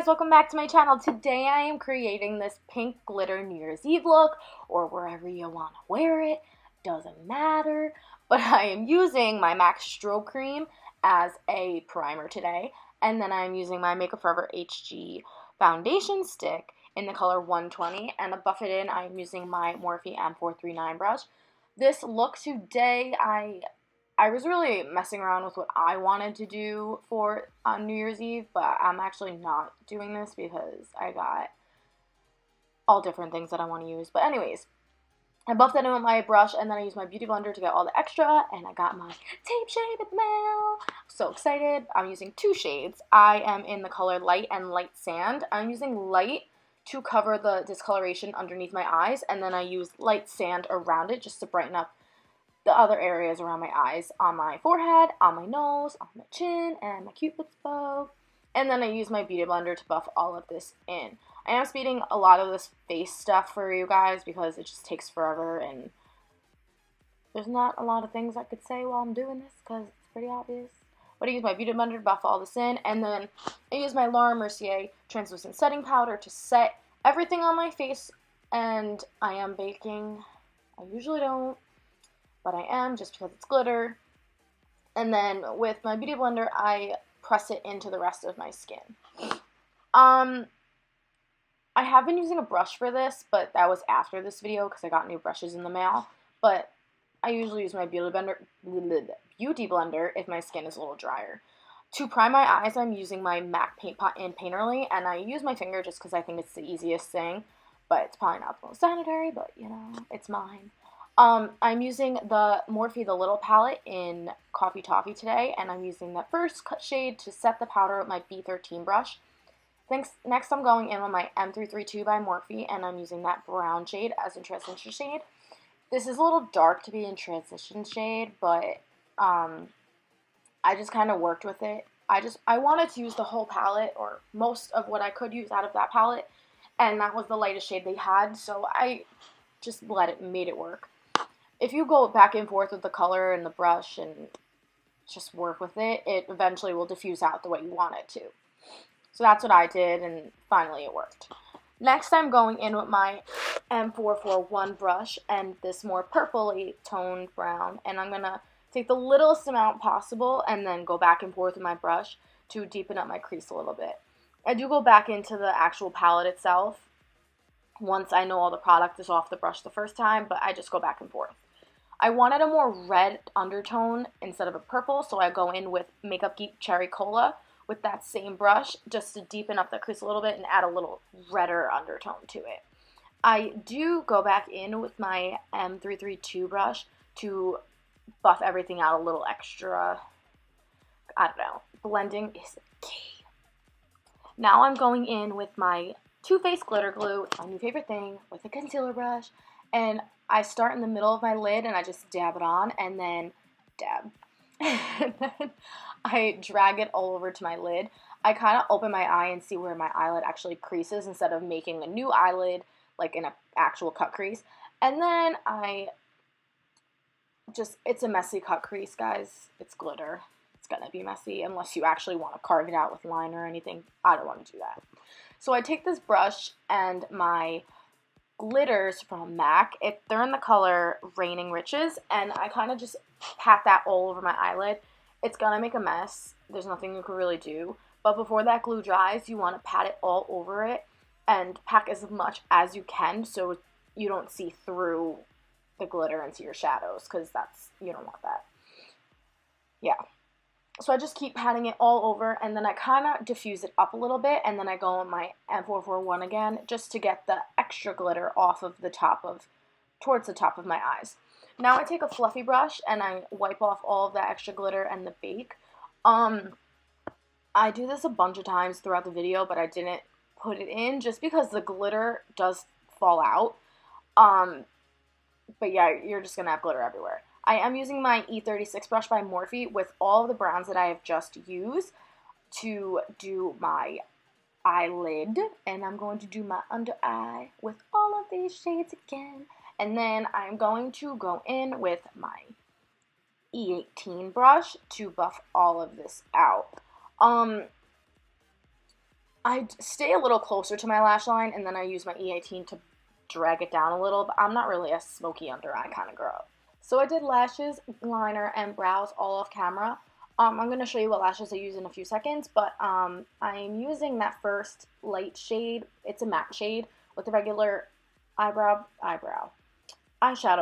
guys, welcome back to my channel. Today I am creating this pink glitter New Year's Eve look, or wherever you want to wear it, doesn't matter. But I am using my MAC Strobe Cream as a primer today, and then I'm using my Makeup Forever HG foundation stick in the color 120, and to buff it in, I'm using my Morphe M439 brush. This look today, I was really messing around with what I wanted to do for New Year's Eve, but I'm actually not doing this because I got all different things that I want to use. But anyways, I buffed that in with my brush, and then I used my beauty blender to get all the extra, and I got my tape shade in the mail. So excited. I'm using two shades. I am in the color Light and Light Sand. I'm using Light to cover the discoloration underneath my eyes, and then I use Light Sand around it just to brighten up the other areas around my eyes, on my forehead, on my nose, on my chin, and my cupid's bow. And then I use my beauty blender to buff all of this in. I am speeding a lot of this face stuff for you guys because it just takes forever, and there's not a lot of things I could say while I'm doing this because it's pretty obvious. But I use my beauty blender to buff all this in, and then I use my Mercier translucent setting powder to set everything on my face, and I am baking. I usually don't, but I am just because it's glitter. And then with my beauty blender, I press it into the rest of my skin. I have been using a brush for this, but that was after this video because I got new brushes in the mail. But I usually use my beauty blender if my skin is a little drier. To prime my eyes, I'm using my MAC Paint Pot in Painterly, and I use my finger just because I think it's the easiest thing. But it's probably not the most sanitary, but you know, it's mine. I'm using the Morphe The Little palette in Coffee Toffee today, and I'm using the first shade to set the powder with my B13 brush. Next I'm going in with my M332 by Morphe, and I'm using that brown shade as a transition shade. This is a little dark to be in transition shade, but I just kind of worked with it. I wanted to use the whole palette, or most of what I could use out of that palette, and that was the lightest shade they had, so I just made it work. If you go back and forth with the color and the brush and just work with it, it eventually will diffuse out the way you want it to. So that's what I did, and finally it worked. Next, I'm going in with my M441 brush and this more purpley toned brown, and I'm going to take the littlest amount possible and then go back and forth with my brush to deepen up my crease a little bit. I do go back into the actual palette itself once I know all the product is off the brush the first time, but I just go back and forth. I wanted a more red undertone instead of a purple, so I go in with MakeupGeek Cherry Cola with that same brush just to deepen up the crease a little bit and add a little redder undertone to it. I do go back in with my M332 brush to buff everything out a little extra. I don't know. Blending is key. Now I'm going in with my TooFaced glitter glue, my new favorite thing, with a concealer brush, and I start in the middle of my lid and I just dab it on, and then dab. And then I drag it all over to my lid. I kind of open my eye and see where my eyelid actually creases instead of making a new eyelid like in an actual cut crease. And then it's a messy cut crease, guys. It's glitter. It's gonna be messy unless you actually want to carve it out with liner or anything. I don't want to do that. So I take this brush and my glitters from MAC. They're in the color Raining Riches, and I kind of just pat that all over my eyelid. It's gonna make a mess. There's nothing you can really do. But before that glue dries, you want to pat it all over it and pack as much as you can so you don't see through the glitter into your shadows, because you don't want that. Yeah. So I just keep patting it all over, and then I kind of diffuse it up a little bit, and then I go on my M441 again just to get the extra glitter off of towards the top of my eyes. Now I take a fluffy brush and I wipe off all of that extra glitter and the bake. I do this a bunch of times throughout the video, but I didn't put it in just because the glitter does fall out. But yeah, you're just gonna have glitter everywhere. I am using my E36 brush by Morphe with all of the browns that I have just used to do my eyelid, and I'm going to do my under eye with all of these shades again. And then I'm going to go in with my E18 brush to buff all of this out. I stay a little closer to my lash line, and then I use my E18 to drag it down a little, but I'm not really a smoky under eye kind of girl. So I did lashes, liner, and brows all off camera. I'm going to show you what lashes I use in a few seconds, but I'm using that first light shade. It's a matte shade with a regular eyeshadow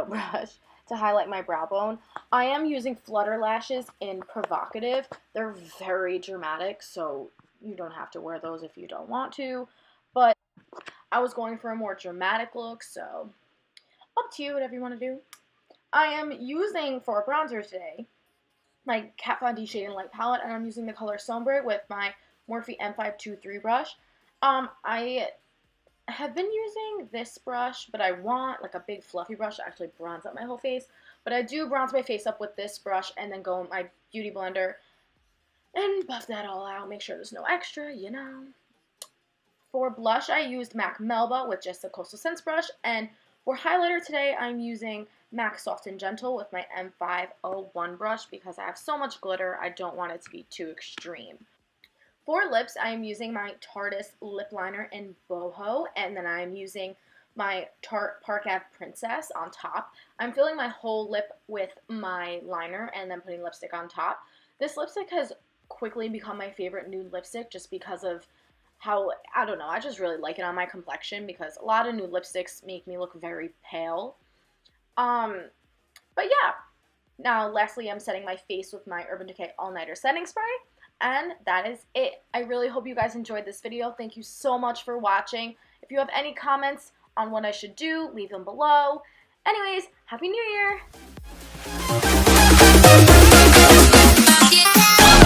brush to highlight my brow bone. I am using flutter lashes in Provocative. They're very dramatic, so you don't have to wear those if you don't want to, but I was going for a more dramatic look, so up to you, whatever you want to do. I am using, for a bronzer today, my Kat Von D Shade and Light palette, and I'm using the color Sombre with my Morphe M523 brush. I have been using this brush, but I want like a big fluffy brush to actually bronze up my whole face. But I do bronze my face up with this brush and then go in my beauty blender and buff that all out. Make sure there's no extra, you know. For blush, I used MAC Melba with just a Coastal Scents brush, and for highlighter today, I'm using MAC Soft and Gentle with my M501 brush because I have so much glitter, I don't want it to be too extreme. For lips, I am using my Tarte lip liner in Boho, and then I'm using my Tarte Park Ave Princess on top. I'm filling my whole lip with my liner and then putting lipstick on top. This lipstick has quickly become my favorite nude lipstick just because of how, I don't know, I just really like it on my complexion because a lot of nude lipsticks make me look very pale. But yeah. Now, lastly, I'm setting my face with my Urban Decay All Nighter Setting Spray. And that is it. I really hope you guys enjoyed this video. Thank you so much for watching. If you have any comments on what I should do, leave them below. Anyways, Happy New Year!